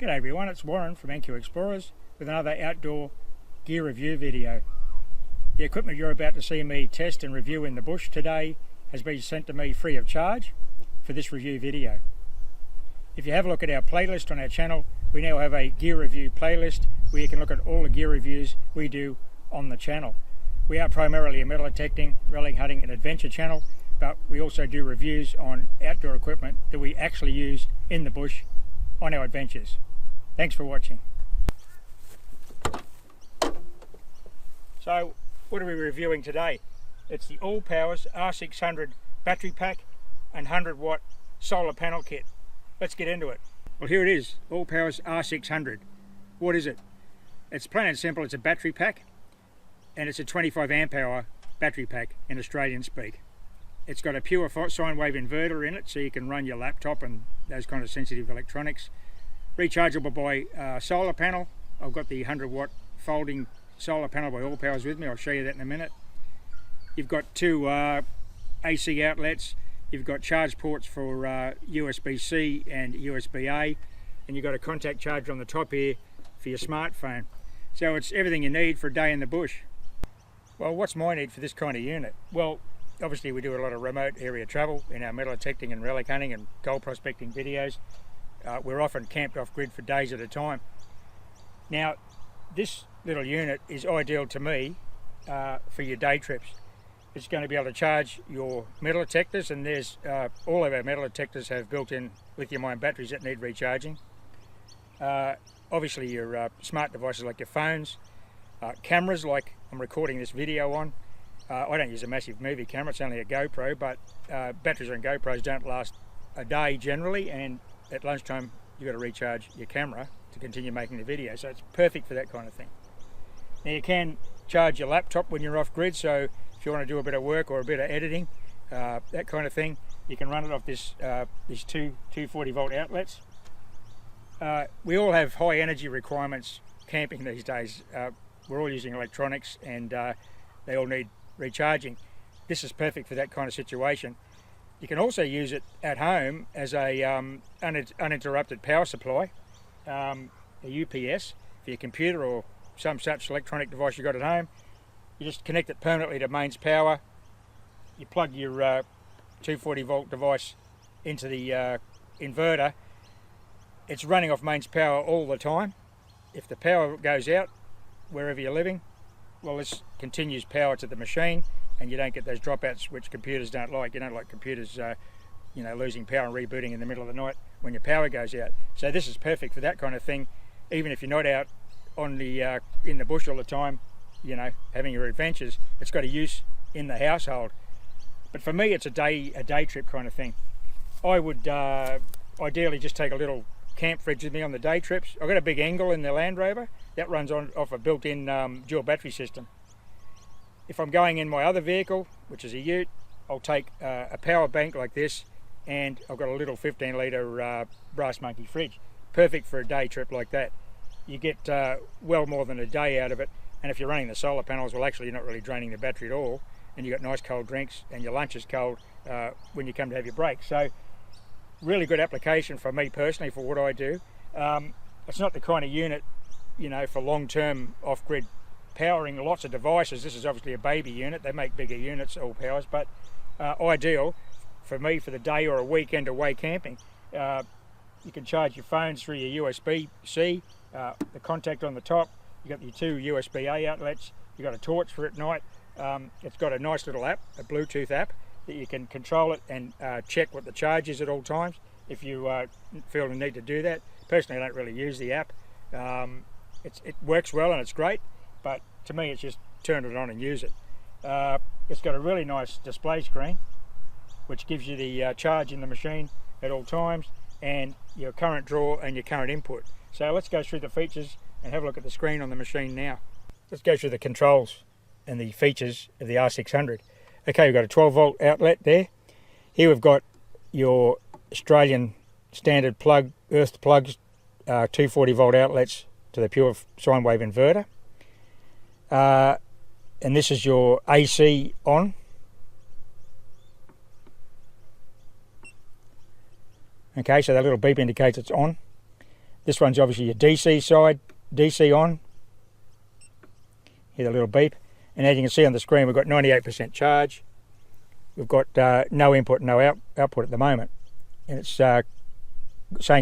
G'day everyone, it's Warren from NQ Explorers with another outdoor gear review video. The equipment you're about to see me test and review in the bush today has been sent to me free of charge for this review video. If you have a look at our playlist on our channel, we now have a gear review playlist where you can look at all the gear reviews we do on the channel. We are primarily a metal detecting, relic hunting and adventure channel, but we also do reviews on outdoor equipment that we actually use in the bush on our adventures. Thanks for watching. So, what are we reviewing today? It's the Allpowers R600 battery pack and 100 watt solar panel kit. Let's get into it. Well, here it is, Allpowers R600. What is it? It's plain and simple, it's a battery pack, and it's a 25 amp hour battery pack in Australian speak. It's got a pure sine wave inverter in it, so you can run your laptop and those kind of sensitive electronics. Rechargeable by solar panel. I've got the 100 watt folding solar panel by Allpowers with me. I'll show you that in a minute. You've got two AC outlets. You've got charge ports for USB-C and USB-A, and you've got a contact charger on the top here for your smartphone. So it's everything you need for a day in the bush. Well, what's my need for this kind of unit? Well, obviously we do a lot of remote area travel in our metal detecting and relic hunting and gold prospecting videos. We're often camped off grid for days at a time. Now, this little unit is ideal to me for your day trips. It's going to be able to charge your metal detectors, and there's all of our metal detectors have built-in lithium-ion batteries that need recharging. Obviously your smart devices like your phones, cameras like I'm recording this video on. I don't use a massive movie camera, it's only a GoPro, but batteries on GoPros don't last a day generally, and at lunchtime you've got to recharge your camera to continue making the video, so it's perfect for that kind of thing. Now you can charge your laptop when you're off grid, so if you want to do a bit of work or a bit of editing, that kind of thing, you can run it off these two 240 volt outlets. We all have high energy requirements camping these days. We're all using electronics and they all need recharging. This is perfect for that kind of situation. You can also use it at home as a uninterrupted power supply, a UPS for your computer or some such electronic device you've got at home. You just connect it permanently to mains power. You plug your 240 volt device into the inverter. It's running off mains power all the time. If the power goes out wherever you're living, well, this continues power to the machine, and you don't get those dropouts which computers don't like. You don't like computers losing power and rebooting in the middle of the night when your power goes out. So this is perfect for that kind of thing, even if you're not out on the in the bush all the time, having your adventures. It's got a use in the household. But for me, it's a day trip kind of thing. I would ideally just take a little camp fridge with me on the day trips. I've got a big Engel in the Land Rover that runs off a built-in dual battery system. If I'm going in my other vehicle, which is a ute, I'll take a power bank like this, and I've got a little 15 litre brass monkey fridge. Perfect for a day trip like that. You get well more than a day out of it, and if you're running the solar panels, well, actually you're not really draining the battery at all, and you've got nice cold drinks, and your lunch is cold when you come to have your break. So really good application for me personally for what I do. It's not the kind of unit, for long-term off-grid powering lots of devices. This is obviously a baby unit. They make bigger units, Allpowers, but ideal for me for the day or a weekend away camping. You can charge your phones through your USB-C, the contact on the top. You've got your two USB-A outlets. You've got a torch for at night. It's got a nice little app, a Bluetooth app, that you can control it and check what the charge is at all times if you feel the need to do that. Personally, I don't really use the app. It works well and it's great, but to me it's just turn it on and use it. It's got a really nice display screen which gives you the charge in the machine at all times and your current draw and your current input. So let's go through the features and have a look at the screen on the machine now. Let's go through the controls and the features of the R600. Okay, we've got a 12 volt outlet there. Here we've got your Australian standard plug, earth plugs, 240 volt outlets to the pure sine wave inverter. And this is your AC on. Okay, so that little beep indicates it's on. This one's obviously your DC side, DC on. Hear the little beep. And as you can see on the screen, we've got 98% charge. We've got no input, no output at the moment. And it's saying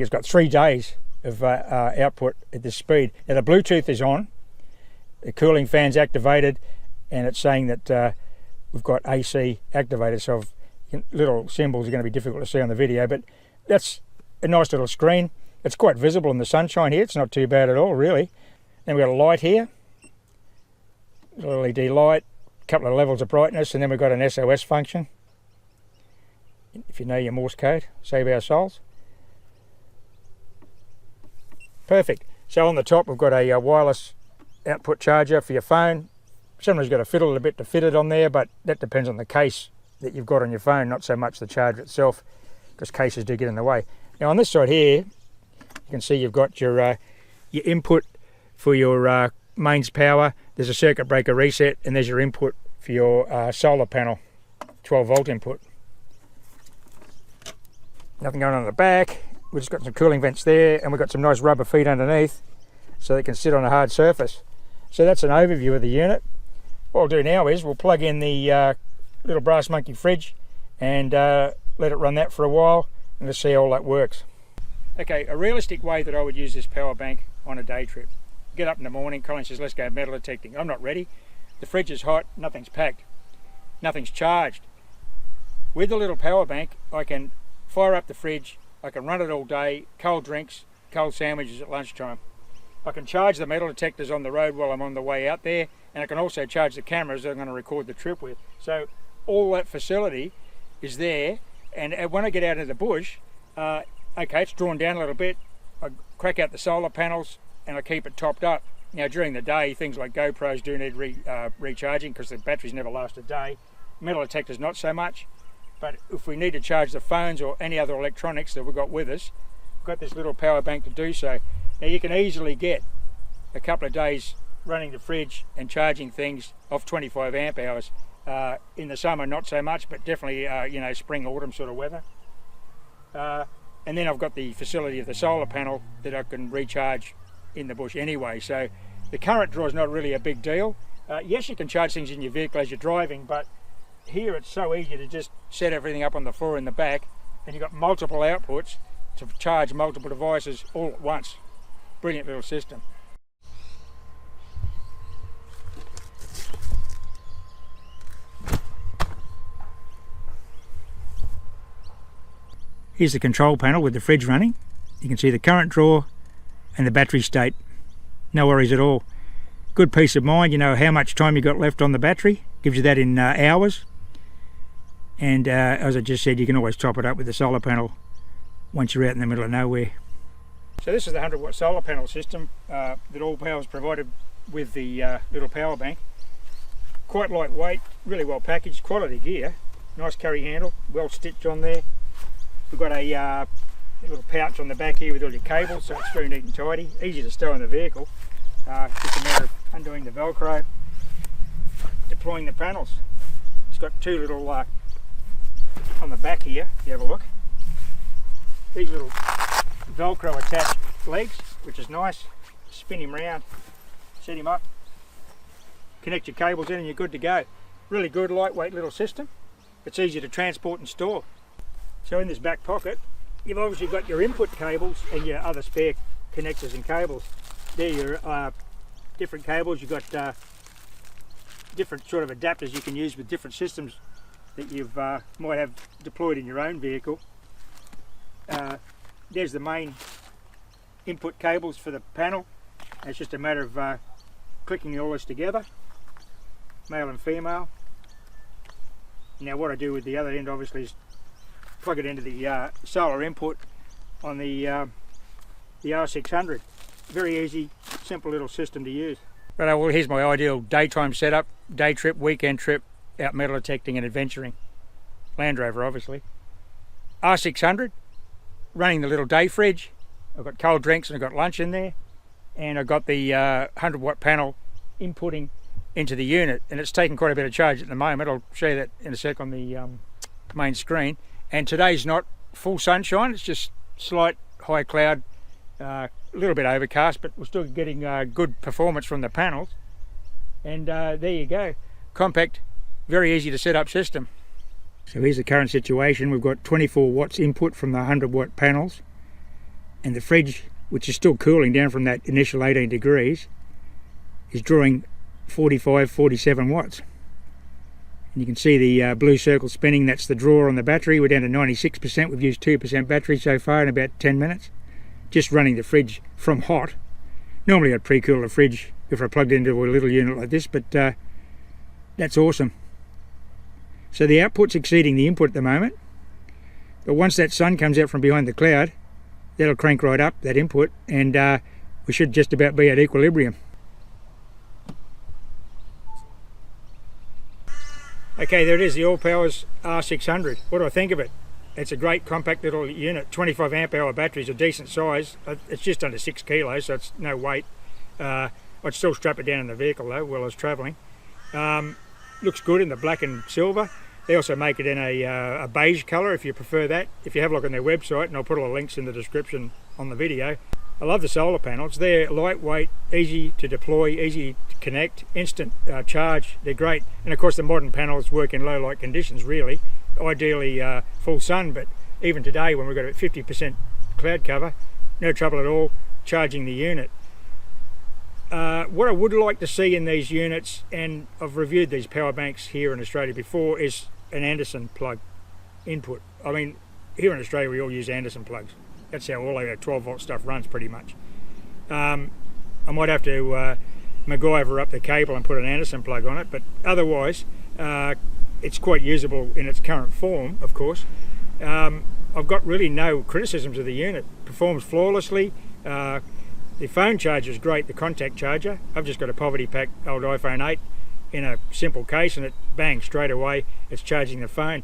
it's got 3 days of output at this speed. Now the Bluetooth is on, the cooling fan's activated, and it's saying that we've got AC activated, so little symbols are going to be difficult to see on the video, but that's a nice little screen. It's quite visible in the sunshine here. It's not too bad at all, really. Then we've got a light here, little LED light, a couple of levels of brightness, and then we've got an SOS function. If you know your Morse code, save our souls. Perfect. So on the top we've got a wireless output charger for your phone. Sometimes you've got to fiddle a bit to fit it on there, but that depends on the case that you've got on your phone, not so much the charger itself, because cases do get in the way. Now on this side here, you can see you've got your input for your mains power. There's a circuit breaker reset, and there's your input for your solar panel, 12 volt input. Nothing going on in the back. We've just got some cooling vents there, and we've got some nice rubber feet underneath so they can sit on a hard surface. So that's an overview of the unit. What we'll do now is we'll plug in the little brass monkey fridge and let it run that for a while, and let's see how all that works. Okay, a realistic way that I would use this power bank on a day trip. Get up in the morning, Colin says, let's go metal detecting. I'm not ready. The fridge is hot, nothing's packed, nothing's charged. With the little power bank, I can fire up the fridge, I can run it all day, cold drinks, cold sandwiches at lunchtime. I can charge the metal detectors on the road while I'm on the way out there, and I can also charge the cameras that I'm going to record the trip with. So all that facility is there, and when I get out into the bush, okay, it's drawn down a little bit, I crack out the solar panels and I keep it topped up. Now during the day, things like GoPros do need recharging because the batteries never last a day. Metal detectors not so much. But if we need to charge the phones or any other electronics that we've got with us, we've got this little power bank to do so. Now you can easily get a couple of days running the fridge and charging things off 25 amp hours. In the summer not so much, but definitely you know, spring, autumn sort of weather. And then I've got the facility of the solar panel that I can recharge in the bush anyway. So the current draw is not really a big deal. Yes, you can charge things in your vehicle as you're driving, but here it's so easy to just set everything up on the floor in the back, and you've got multiple outputs to charge multiple devices all at once. Brilliant little system. Here's the control panel with the fridge running. You can see the current draw and the battery state. No worries at all. Good peace of mind, you know how much time you got left on the battery. Gives you that in hours. And as I just said, you can always top it up with the solar panel once you're out in the middle of nowhere. So this is the 100 watt solar panel system that Allpowers provided with the little power bank. Quite lightweight, really well packaged, quality gear. Nice carry handle, well stitched on there. We've got a little pouch on the back here with all your cables, so it's very neat and tidy. Easy to stow in the vehicle. Just a matter of undoing the Velcro, deploying the panels. It's got two little on the back here, if you have a look. These little Velcro attached legs, which is nice. Spin him round, set him up, connect your cables in and you're good to go. Really good lightweight little system. It's easy to transport and store. So in this back pocket, you've obviously got your input cables and your other spare connectors and cables. They're your different cables. You've got different sort of adapters you can use with different systems that you might have deployed in your own vehicle. There's the main input cables for the panel. It's just a matter of clicking all this together, male and female. Now what I do with the other end obviously is plug it into the solar input on the R600. Very easy, simple little system to use. Right, well, here's my ideal daytime setup, day trip, weekend trip, out metal detecting and adventuring. Land Rover obviously. R600, running the little day fridge. I've got cold drinks and I've got lunch in there, and I've got the 100 watt panel inputting into the unit, and it's taking quite a bit of charge at the moment. I'll show you that in a sec on the main screen. And today's not full sunshine, it's just slight high cloud a little bit overcast, but we're still getting good performance from the panels. And there you go, compact, very easy to set up system. So here's the current situation. We've got 24 watts input from the 100 watt panels, and the fridge, which is still cooling down from that initial 18 degrees, is drawing 47 watts. And you can see the blue circle spinning. That's the draw on the battery. We're down to 96%. We've used 2% battery so far in about 10 minutes. Just running the fridge from hot. Normally I'd pre-cool the fridge if I plugged into a little unit like this, but that's awesome. So the output's exceeding the input at the moment, but once that sun comes out from behind the cloud, that'll crank right up that input, and we should just about be at equilibrium. Okay, there it is, the Allpowers R600. What do I think of it? It's a great compact little unit. 25 amp hour batteries, a decent size. It's just under 6 kilos, so it's no weight. I'd still strap it down in the vehicle though while I was travelling. Looks good in the black and silver. They also make it in a beige colour if you prefer that. If you have a look on their website, and I'll put all the links in the description on the video. I love the solar panels. They're lightweight, easy to deploy, easy to connect, instant charge. They're great. And of course the modern panels work in low light conditions really. Ideally full sun, but even today when we've got a 50% cloud cover, no trouble at all charging the unit. What I would like to see in these units, and I've reviewed these power banks here in Australia before, is an Anderson plug input. I mean, here in Australia we all use Anderson plugs. That's how all our 12 volt stuff runs pretty much. I might have to MacGyver up the cable and put an Anderson plug on it, but otherwise it's quite usable in its current form, of course. I've got really no criticisms of the unit. Performs flawlessly. The phone charger is great, the contact charger. I've just got a poverty pack old iPhone 8 in a simple case, and it bangs straight away. It's charging the phone.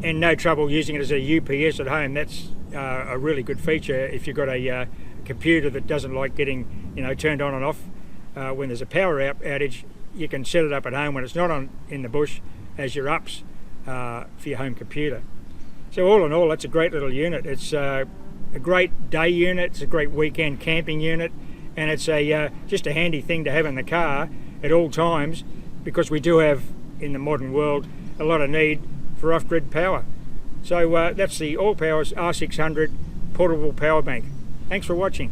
And no trouble using it as a UPS at home. That's a really good feature if you've got a computer that doesn't like getting turned on and off when there's a power outage. You can set it up at home when it's not on in the bush as your ups for your home computer. So all in all, that's a great little unit. It's a great day unit, it's a great weekend camping unit, and it's just a handy thing to have in the car at all times, because we do have in the modern world a lot of need for off-grid power. So that's the Allpowers R600 portable power bank. Thanks for watching.